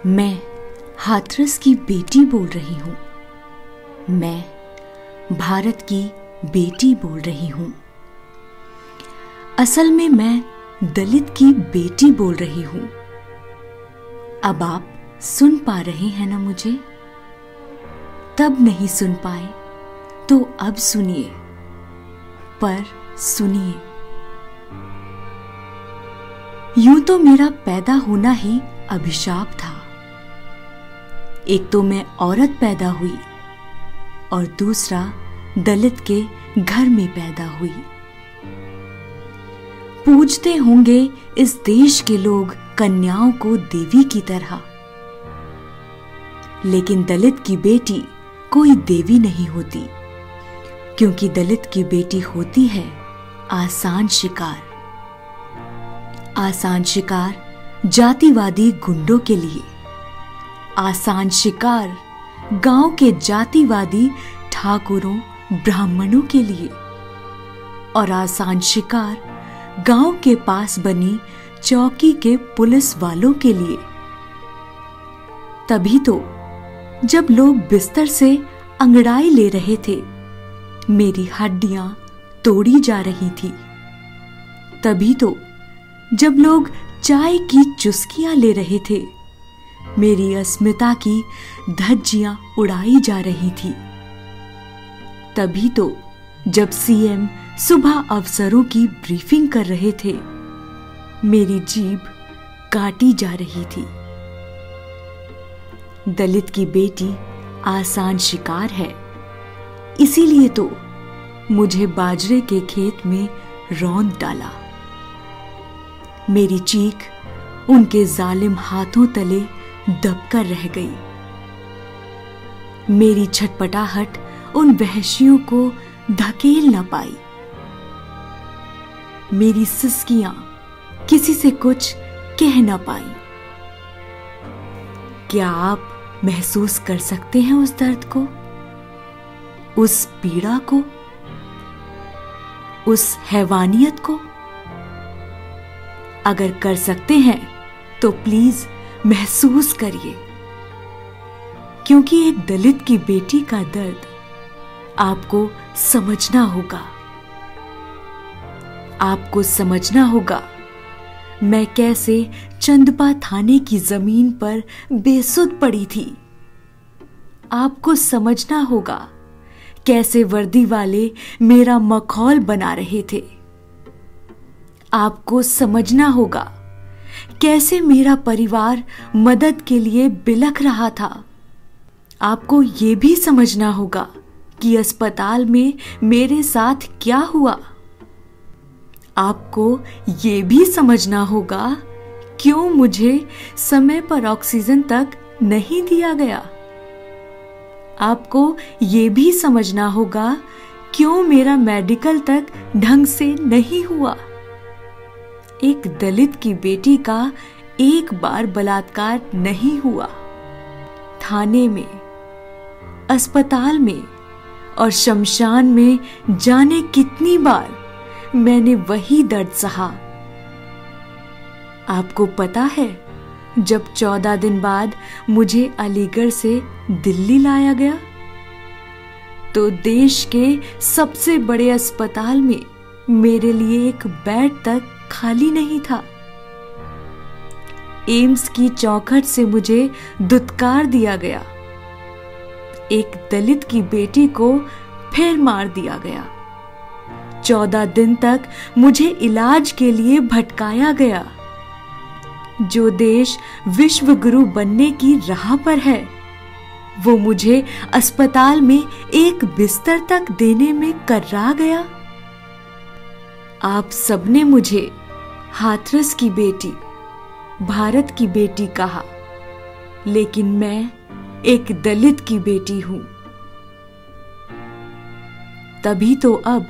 मैं हाथरस की बेटी बोल रही हूँ। मैं भारत की बेटी बोल रही हूँ। असल में मैं दलित की बेटी बोल रही हूँ। अब आप सुन पा रहे हैं ना मुझे? तब नहीं सुन पाए तो अब सुनिए, पर सुनिए। यूं तो मेरा पैदा होना ही अभिशाप था। एक तो मैं औरत पैदा हुई और दूसरा दलित के घर में पैदा हुई। पूजते होंगे इस देश के लोग कन्याओं को देवी की तरह, लेकिन दलित की बेटी कोई देवी नहीं होती, क्योंकि दलित की बेटी होती है आसान शिकार। आसान शिकार जातिवादी गुंडों के लिए, आसान शिकार गांव के जातिवादी ठाकुरों ब्राह्मणों के लिए, और आसान शिकार गांव के पास बनी चौकी के पुलिस वालों के लिए। तभी तो जब लोग बिस्तर से अंगड़ाई ले रहे थे, मेरी हड्डियां तोड़ी जा रही थी। तभी तो जब लोग चाय की चुस्कियां ले रहे थे, मेरी अस्मिता की धज्जियां उड़ाई जा रही थी। तभी तो जब सीएम सुबह अफसरों की ब्रीफिंग कर रहे थे, मेरी जीभ काटी जा रही थी। दलित की बेटी आसान शिकार है, इसीलिए तो मुझे बाजरे के खेत में रौंद डाला। मेरी चीख उनके जालिम हाथों तले दबकर रह गई। मेरी छटपटाहट उन वहशियों को धकेल न पाई। मेरी सिसकियां किसी से कुछ कह न पाई। क्या आप महसूस कर सकते हैं उस दर्द को, उस पीड़ा को, उस हैवानियत को? अगर कर सकते हैं तो प्लीज महसूस करिए, क्योंकि एक दलित की बेटी का दर्द आपको समझना होगा। आपको समझना होगा मैं कैसे चंदपा थाने की जमीन पर बेसुध पड़ी थी। आपको समझना होगा कैसे वर्दी वाले मेरा मखौल बना रहे थे। आपको समझना होगा कैसे मेरा परिवार मदद के लिए बिलख रहा था। आपको यह भी समझना होगा कि अस्पताल में मेरे साथ क्या हुआ। आपको यह भी समझना होगा क्यों मुझे समय पर ऑक्सीजन तक नहीं दिया गया। आपको यह भी समझना होगा क्यों मेरा मेडिकल तक ढंग से नहीं हुआ। एक दलित की बेटी का एक बार बलात्कार नहीं हुआ। थाने में, अस्पताल में और शमशान में जाने कितनी बार मैंने वही दर्द सहा। आपको पता है, जब 14 दिन बाद मुझे अलीगढ़ से दिल्ली लाया गया, तो देश के सबसे बड़े अस्पताल में मेरे लिए एक बेड तक खाली नहीं था। एम्स की चौखट से मुझे दुत्कार दिया गया। एक दलित की बेटी को फिर मार दिया गया। 14 दिन तक मुझे इलाज के लिए भटकाया गया। जो देश विश्व गुरु बनने की राह पर है, वो मुझे अस्पताल में एक बिस्तर तक देने में कर्रा गया। आप सबने मुझे हाथरस की बेटी, भारत की बेटी कहा, लेकिन मैं एक दलित की बेटी हूं। तभी तो अब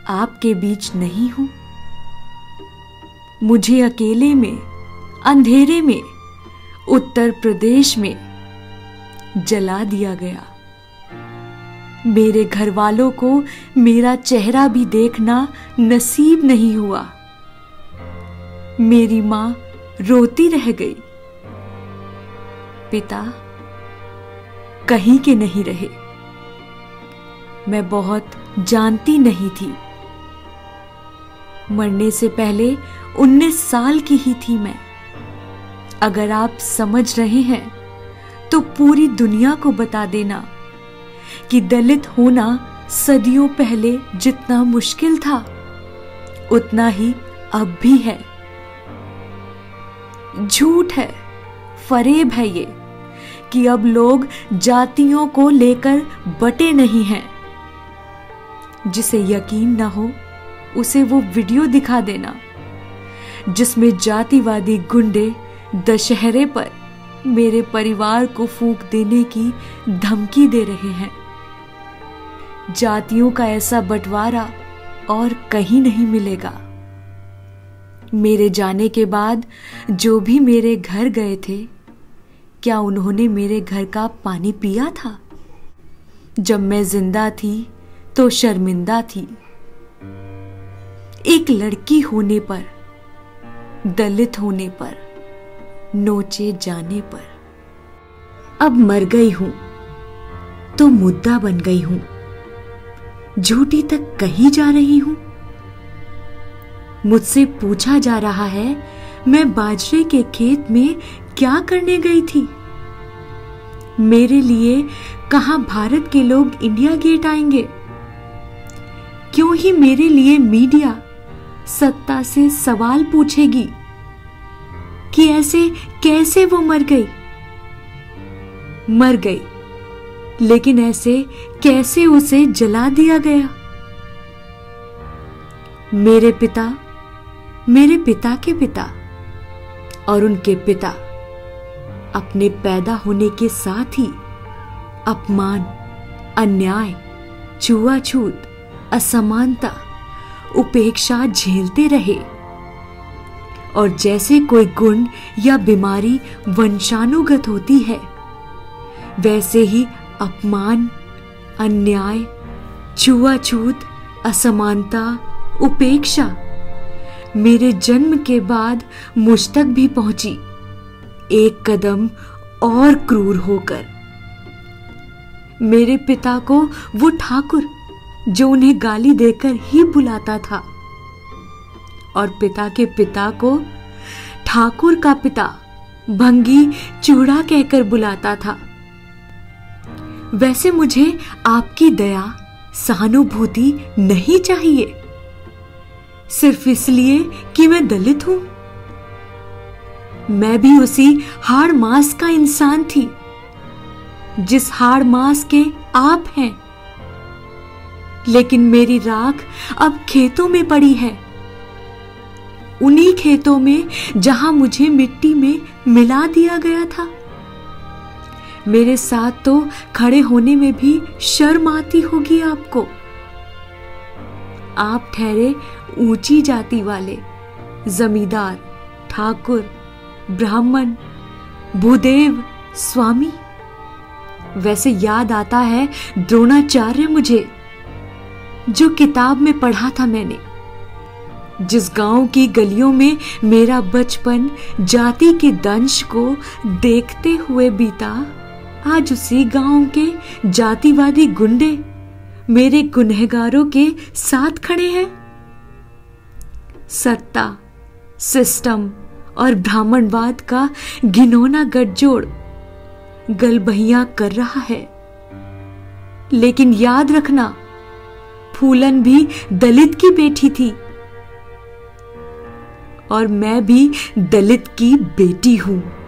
आपके बीच नहीं हूं। मुझे अकेले में, अंधेरे में, उत्तर प्रदेश में जला दिया गया। मेरे घर वालों को मेरा चेहरा भी देखना नसीब नहीं हुआ। मेरी मां रोती रह गई। पिता कहीं के नहीं रहे। मैं बहुत जानती नहीं थी। मरने से पहले 19 साल की ही थी मैं। अगर आप समझ रहे हैं तो पूरी दुनिया को बता देना कि दलित होना सदियों पहले जितना मुश्किल था उतना ही अब भी है। झूठ है, फरेब है ये कि अब लोग जातियों को लेकर बटे नहीं हैं। जिसे यकीन ना हो उसे वो वीडियो दिखा देना जिसमें जातिवादी गुंडे दशहरे पर मेरे परिवार को फूंक देने की धमकी दे रहे हैं। जातियों का ऐसा बंटवारा और कहीं नहीं मिलेगा। मेरे जाने के बाद जो भी मेरे घर गए थे, क्या उन्होंने मेरे घर का पानी पिया था? जब मैं जिंदा थी तो शर्मिंदा थी। एक लड़की होने पर, दलित होने पर, नोचे जाने पर। अब मर गई हूं तो मुद्दा बन गई हूं। झूठी तक कहीं जा रही हूं। मुझसे पूछा जा रहा है मैं बाजरे के खेत में क्या करने गई थी। मेरे लिए कहां भारत के लोग इंडिया गेट आएंगे। क्यों ही मेरे लिए मीडिया सत्ता से सवाल पूछेगी कि ऐसे कैसे वो मर गई। मर गई, लेकिन ऐसे कैसे उसे जला दिया गया। मेरे पिता के पिता और उनके पिता अपने पैदा होने के साथ ही अपमान, अन्याय, छुआछूत, असमानता, उपेक्षा झेलते रहे। और जैसे कोई गुण या बीमारी वंशानुगत होती है, वैसे ही अपमान, अन्याय, छुआछूत, असमानता, उपेक्षा मेरे जन्म के बाद मुझ तक भी पहुंची, एक कदम और क्रूर होकर। मेरे पिता को वो ठाकुर जो उन्हें गाली देकर ही बुलाता था, और पिता के पिता को ठाकुर का पिता भंगी चूड़ा कहकर बुलाता था। वैसे मुझे आपकी दया, सहानुभूति नहीं चाहिए, सिर्फ इसलिए कि मैं दलित हूं। मैं भी उसी हाड़ मांस का इंसान थी जिस हाड़ मांस के आप हैं। लेकिन मेरी राख अब खेतों में पड़ी है, उन्हीं खेतों में जहां मुझे मिट्टी में मिला दिया गया था। मेरे साथ तो खड़े होने में भी शर्म आती होगी आपको। आप ठहरे ऊंची जाति वाले, जमींदार, ठाकुर, ब्राह्मण, भूदेव, स्वामी। वैसे याद आता है द्रोणाचार्य मुझे, जो किताब में पढ़ा था मैंने। जिस गांव की गलियों में मेरा बचपन जाति के दंश को देखते हुए बीता, आज उसी गांव के जातिवादी गुंडे मेरे गुनहगारों के साथ खड़े हैं। सत्ता, सिस्टम और ब्राह्मणवाद का घिनौना गठजोड़ गलबहियां कर रहा है। लेकिन याद रखना, फूलन भी दलित की बेटी थी और मैं भी दलित की बेटी हूं।